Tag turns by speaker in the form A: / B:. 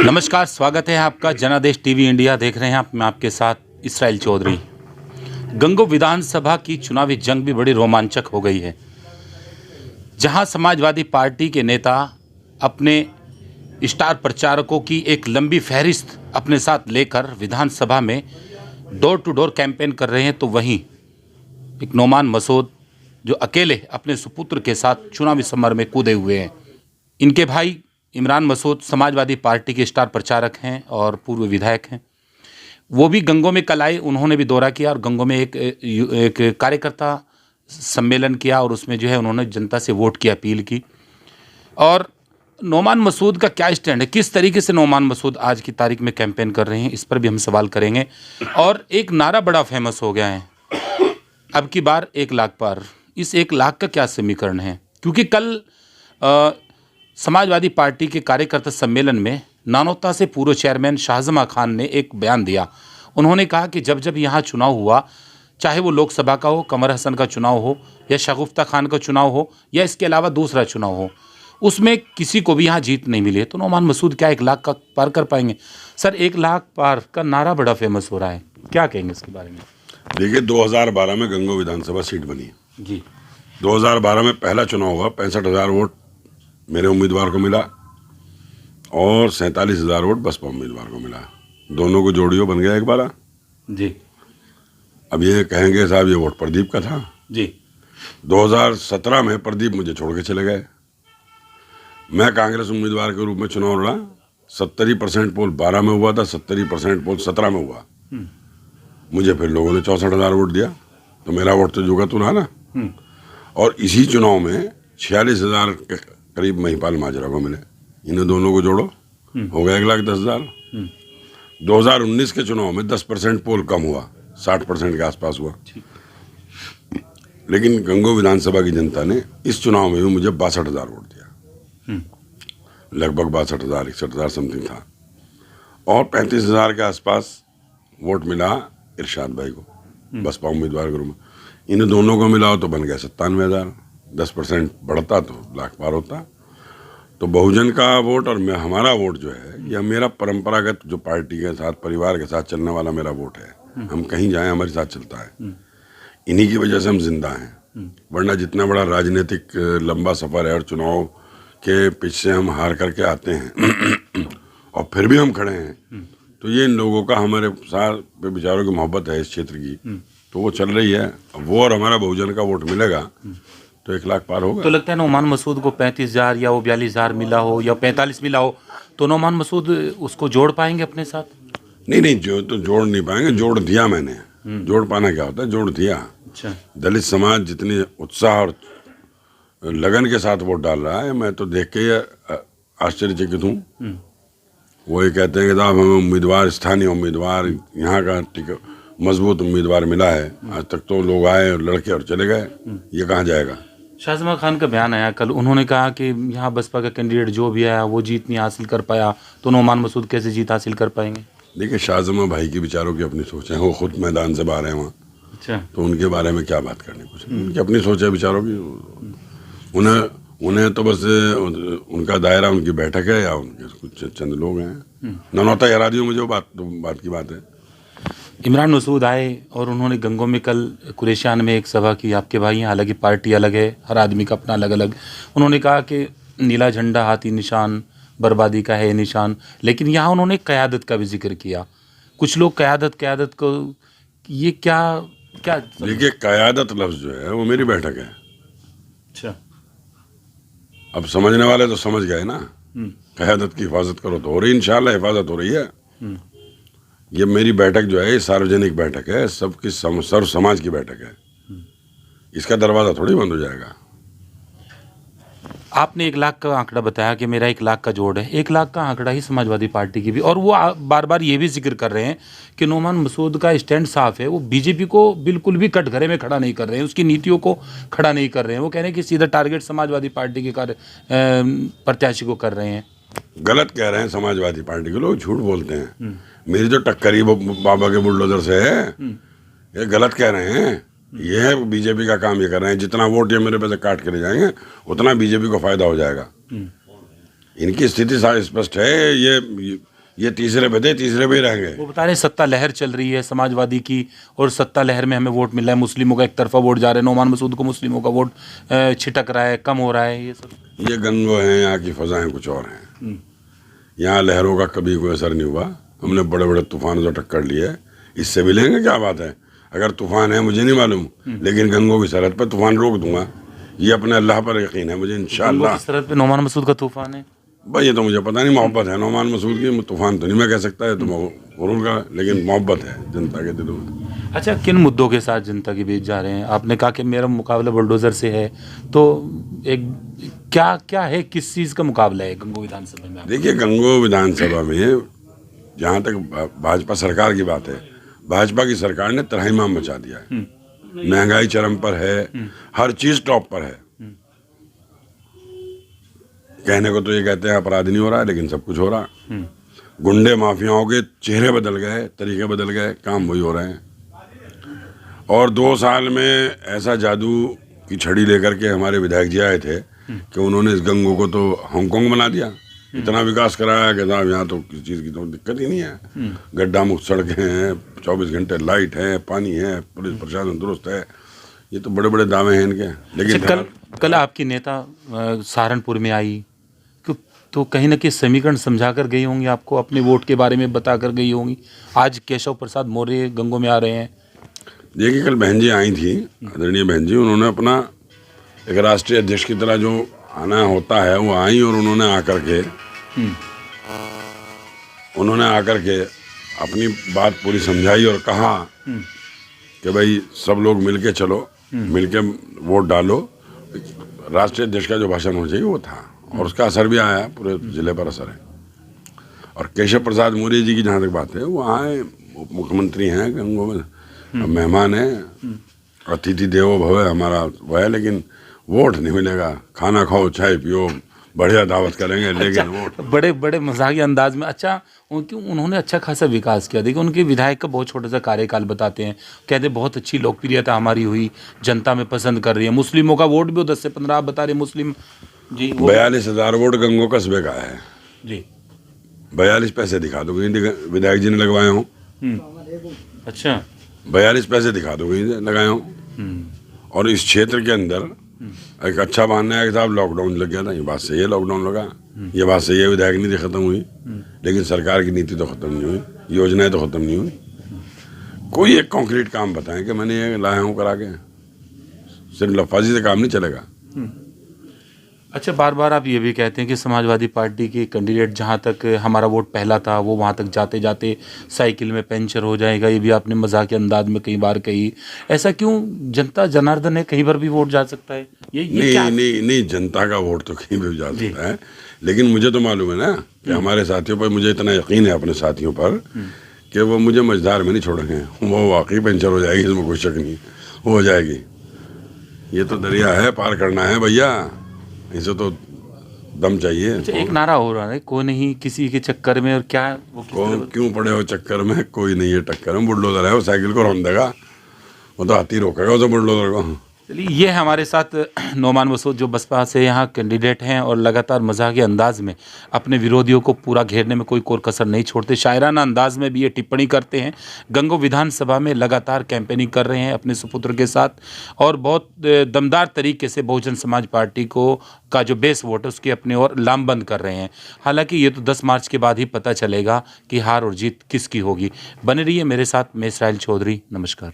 A: नमस्कार, स्वागत है आपका जनादेश टीवी इंडिया देख रहे हैं आप। मैं आपके साथ इसराइल चौधरी। गंगो विधानसभा की चुनावी जंग भी बड़ी रोमांचक हो गई है, जहां समाजवादी पार्टी के नेता अपने स्टार प्रचारकों की एक लंबी फहरिस्त अपने साथ लेकर विधानसभा में डोर टू डोर कैंपेन कर रहे हैं, तो वहीं एक नोमान मसूद जो अकेले अपने सुपुत्र के साथ चुनावी समर में कूदे हुए हैं। इनके भाई इमरान मसूद समाजवादी पार्टी के स्टार प्रचारक हैं और पूर्व विधायक हैं। वो भी गंगो में कल आए, उन्होंने भी दौरा किया और गंगो में एक कार्यकर्ता सम्मेलन किया और उसमें जो है उन्होंने जनता से वोट की अपील की। और नोमान मसूद का क्या स्टैंड है, किस तरीके से नोमान मसूद आज की तारीख में कैंपेन कर रहे हैं, इस पर भी हम सवाल करेंगे। और एक नारा बड़ा फेमस हो गया है, अब की बार 1 लाख पार। इस 1 लाख का क्या समीकरण है? क्योंकि कल समाजवादी पार्टी के कार्यकर्ता सम्मेलन में नानोता से पूर्व चेयरमैन शाहजमा खान ने एक बयान दिया। उन्होंने कहा कि जब जब यहाँ चुनाव हुआ, चाहे वो लोकसभा का हो, कमर हसन का चुनाव हो या शगुफ्ता खान का चुनाव हो या इसके अलावा दूसरा चुनाव हो, उसमें किसी को भी यहाँ जीत नहीं मिली है। तो नोमान मसूद क्या 1 लाख का पार कर पाएंगे? सर, 1 लाख पार का नारा बड़ा फेमस हो रहा है, क्या कहेंगे इसके बारे में?
B: देखिए, 2012 में गंगो विधानसभा सीट बनी
A: जी।
B: 2012 में पहला चुनाव हुआ, 65,000 वोट मेरे उम्मीदवार को मिला और 47,000 वोट बसपा उम्मीदवार को मिला। दोनों को जोड़ियो बन गया 1/12
A: जी।
B: अब ये कहेंगे साहब ये वोट प्रदीप का था।
A: जी।
B: 2017 में प्रदीप मुझे छोड़ के चले गए। मैं कांग्रेस उम्मीदवार के रूप में चुनाव लड़ा। 70% पोल 12 में हुआ था, 70% पोल 17 में हुआ। मुझे फिर लोगों ने 64,000 वोट दिया, तो मेरा वोट तो जुगा तू रहा ना। और इसी चुनाव में 46,000 के करीब महिपाल माजरा को मिले। इन्हें दोनों को जोड़ो, हो गया 1,10,000। 2019 के चुनाव में 10% पोल कम हुआ, 60% के आसपास हुआ। लेकिन गंगो विधानसभा की जनता ने इस चुनाव में भी मुझे 62,000 वोट दिया, लगभग 62,000, 61,000 समथिंग था। और 35,000 के आसपास वोट मिला इरशाद भाई को, बसपा उम्मीदवार के रूप में। इन्हें दोनों को मिला तो बन गया 97,000। 10% बढ़ता तो लाख पार होता। तो बहुजन का वोट और हमारा वोट जो है, यह मेरा परंपरागत जो पार्टी के साथ, परिवार के साथ चलने वाला मेरा वोट है। हम कहीं जाएं हमारे साथ चलता है। इन्हीं की वजह से हम जिंदा हैं। वरना जितना बड़ा राजनीतिक लंबा सफर है और चुनाव के पीछे हम हार करके आते हैं और फिर भी हम खड़े हैं, तो ये इन लोगों का हमारे साथ विचारों की मोहब्बत है इस क्षेत्र की, तो वो चल रही है। वो और हमारा बहुजन का वोट मिलेगा तो 1 लाख पार होगा।
A: तो लगता है नोमान मसूद को 35,000 या वो 42,000 मिला हो या 45 मिला हो, तो नोमान मसूद उसको जोड़ पाएंगे अपने साथ?
B: नहीं, जो तो जोड़ नहीं पाएंगे, जोड़ दिया मैंने। जोड़ पाना क्या होता है? जोड़ दिया।
A: अच्छा।
B: दलित समाज जितनी उत्साह और लगन के साथ वोट डाल रहा है, मैं तो देख के आश्चर्यचकित हूँ। वो ये कहते हैं कि साहब हमें उम्मीदवार, स्थानीय उम्मीदवार, यहाँ का मजबूत उम्मीदवार मिला है। आज तक तो लोग आए और लड़के और चले गए, ये कहाँ जाएगा?
A: शाहजमा खान का बयान आया कल, उन्होंने कहा कि यहाँ बसपा का कैंडिडेट जो भी आया वो जीत नहीं हासिल कर पाया, तो नोमान मसूद कैसे जीत हासिल कर पाएंगे? देखिए,
B: शाहजमा भाई के विचारों की अपनी सोच है, वो खुद मैदान से बाहर हैं वहाँ।
A: अच्छा।
B: तो उनके बारे में क्या बात करनी, कुछ उनकी अपनी सोच है विचारों की। उन्हें तो बस उनका दायरा, उनकी बैठक है या उनके कुछ चंद लोग हैं। ननौता हरा दी मुझे, वो बात की बात है।
A: इमरान मसूद आए और उन्होंने गंगो में कल कुरेशान में एक सभा की। आपके भाई हैं, हालांकि पार्टी अलग है, हर आदमी का अपना अलग अलग। उन्होंने कहा कि नीला झंडा हाथी निशान, बर्बादी का है निशान, लेकिन यहाँ उन्होंने क़यादत का भी जिक्र किया। कुछ लोग क़यादत को ये क्या
B: देखिए, क़यादत लफ्ज़ जो है वो मेरी बैठक है।
A: अच्छा।
B: अब समझने वाले तो समझ गए ना। क़यादत की हिफाजत करो तो हो रही, इंशाल्लाह हिफाजत हो रही है। ये मेरी बैठक जो है, ये सार्वजनिक बैठक है, सबकी सर्व समाज की बैठक है। इसका दरवाज़ा थोड़ी बंद हो जाएगा।
A: आपने 1 लाख का आंकड़ा बताया कि मेरा 1 लाख का जोड़ है। 1 लाख का आंकड़ा ही समाजवादी पार्टी की भी, और वो बार बार ये भी जिक्र कर रहे हैं कि नोमान मसूद का स्टैंड साफ है। वो बीजेपी को बिल्कुल भी कटघरे में खड़ा नहीं कर रहे हैं, उसकी नीतियों को खड़ा नहीं कर रहे हैं। वो कह रहे हैं कि सीधा टारगेट समाजवादी पार्टी के प्रत्याशी को कर रहे हैं।
B: गलत कह रहे हैं समाजवादी पार्टी के लोग, झूठ बोलते हैं। मेरी जो टक्करी बाबा के बुलडोजर से है, ये गलत कह रहे हैं। ये है बीजेपी का काम, ये कर रहे हैं। जितना वोट ये मेरे पे से काट के ले जाएंगे उतना बीजेपी को फायदा हो जाएगा। इनकी स्थिति स्पष्ट है। ये ये तीसरे पे थे, तीसरे पे ही रह गए।
A: वो बता रहे हैं सत्ता लहर चल रही है समाजवादी की, और सत्ता लहर में हमें वोट मिल रहा है, मुस्लिमों का एक तरफा वोट जा रहा है, नौमान मसूद को मुस्लिमों का वोट छिटक रहा है, कम हो रहा है, ये सब।
B: ये गंगो हैं, यहाँ की फजाएं कुछ और हैं। यहाँ लहरों का कभी कोई असर नहीं हुआ। हमने बड़े बड़े तूफानों से टक्कर ली है, इससे भी लेंगे, क्या बात है। अगर तूफान है मुझे नहीं मालूम, लेकिन गंगो की सरहद पर तूफान रोक दूंगा, ये अपने अल्लाह पर यकीन है मुझे, इंशाअल्लाह।
A: सरहद पे नौमान मसूद का तूफान है
B: भाई ये तो मुझे पता नहीं, मोहब्बत है नौमान मसूद की, तूफान तो नहीं मैं कह सकता है, तो गुरूर का, लेकिन मोहब्बत है जनता के दिलों में।
A: अच्छा, किन मुद्दों के साथ जनता के बीच जा रहे हैं? आपने कहा कि मेरा मुकाबला बुलडोजर से है, तो एक क्या क्या है, किस चीज़ का मुकाबला है गंगो विधानसभा में?
B: देखिए, गंगो विधानसभा में जहाँ तक भाजपा सरकार की बात है, भाजपा की सरकार ने त्राहिमाम मचा दिया है। महंगाई चरम पर है, हर चीज टॉप पर है। कहने को तो ये कहते हैं अपराध नहीं हो रहा है, लेकिन सब कुछ हो रहा है। गुंडे माफियाओं के चेहरे बदल गए, तरीके बदल गए, काम वही हो रहे हैं। और 2 साल में ऐसा जादू की छड़ी लेकर के हमारे विधायक जी आए थे कि उन्होंने इस गंगो को तो हांगकांग बना दिया। इतना विकास कराया कि साहब यहाँ तो किसी चीज़ की तो दिक्कत ही नहीं है। गड्ढा मुक्त सड़कें हैं, 24 घंटे लाइट है, पानी है, पुलिस प्रशासन दुरुस्त है। ये तो बड़े बड़े दावे हैं इनके। लेकिन
A: कल आपकी नेता सहारनपुर में आई, तो कहीं ना कहीं समीकरण समझा कर गई होंगी आपको, अपने वोट के बारे में बता कर गई होंगी। आज केशव प्रसाद मौर्य गंगो में आ रहे हैं।
B: देखिए, कल बहन जी आई थी, आदरणीय बहन जी, उन्होंने अपना एक राष्ट्रीय अध्यक्ष की तरह जो आना होता है वो आई, और उन्होंने आकर के अपनी बात पूरी समझाई और कहा कि भाई सब लोग मिलके चलो, मिलके वोट डालो। राष्ट्रीय अध्यक्ष का जो भाषण होना चाहिए वो था, और उसका असर भी आया, पूरे जिले पर असर है। और केशव प्रसाद मौर्य जी की जहाँ तक बात है, वो आए, मुख्यमंत्री हैं गंगो में, मेहमान हैं, अतिथि देवो भव हमारा वह है, लेकिन वोट नहीं मिलेगा। खाना खाओ, चाय पियो, बढ़िया दावत करेंगे, लेकिन वोट
A: बड़े बड़े मजाकिया अंदाज में। अच्छा, उन्होंने अच्छा खासा विकास किया। देखिए, उनके विधायक का बहुत छोटा सा कार्यकाल बताते हैं, कहते हैं बहुत अच्छी लोकप्रियता हमारी हुई, जनता में पसंद कर रही है, मुस्लिमों का वोट भी 10 से 15 आप बता रहे मुस्लिम जी।
B: 42,000 वोट गंगो कस्बे का है
A: जी।
B: 42 पैसे दिखा दो कहीं विधायक जी ने लगवाए हों।
A: अच्छा,
B: 42 पैसे दिखा दो कहीं लगाए हों। और इस क्षेत्र के अंदर एक अच्छा बहाना है कि साहब लॉकडाउन लग गया था, ये बात सही है, लॉकडाउन लगा, ये बात सही है, विधायक नीति खत्म हुई, लेकिन सरकार की नीति तो खत्म नहीं हुई, योजनाएं तो खत्म नहीं हुई। कोई एक कॉन्क्रीट काम बताएं कि मैंने ये लाया हूँ करा के, सिर्फ लफाजी से काम नहीं चलेगा।
A: अच्छा, बार बार आप ये भी कहते हैं कि समाजवादी पार्टी के कैंडिडेट, जहाँ तक हमारा वोट पहला था, वो वहाँ तक जाते जाते साइकिल में पंचर हो जाएगा, ये भी आपने मजाक के अंदाज में कई बार कही। ऐसा क्यों? जनता जनार्दन है, कहीं पर भी वोट जा सकता है।
B: नहीं, जनता का वोट तो कहीं भी जा सकता है, लेकिन मुझे तो मालूम है ना कि हमारे साथियों पर, मुझे इतना यकीन है अपने साथियों पर कि वो मुझे मझधार में नहीं छोड़ेंगे। वो वाकई पंचर हो जाएगी, इसमें कोई शक नहीं, हो जाएगी। ये तो दरिया है, पार करना है भैया, इसे तो दम चाहिए।
A: अच्छा, एक नारा हो रहा है, कोई नहीं किसी के चक्कर में, और क्या वो
B: क्यों पड़े हो चक्कर में, कोई नहीं है टक्कर में। बुलडोजर है, वो साइकिल को रौंद देगा, वो तो हाथी रोकेगा उसे, बुलडोजर को।
A: चलिए, ये है हमारे साथ नौमान मसूद, जो बसपा से यहाँ कैंडिडेट हैं, और लगातार मजाकिया अंदाज में अपने विरोधियों को पूरा घेरने में कोई कसर नहीं छोड़ते। शायराना अंदाज में भी ये टिप्पणी करते हैं। गंगो विधानसभा में लगातार कैंपेनिंग कर रहे हैं अपने सुपुत्र के साथ, और बहुत दमदार तरीके से बहुजन समाज पार्टी का जो बेस वोट है उसकी अपने और लामबंद कर रहे हैं। हालांकि ये तो 10 मार्च के बाद ही पता चलेगा कि हार और जीत किसकी होगी। बने रहिए मेरे साथ, मैं इसराइल चौधरी, नमस्कार।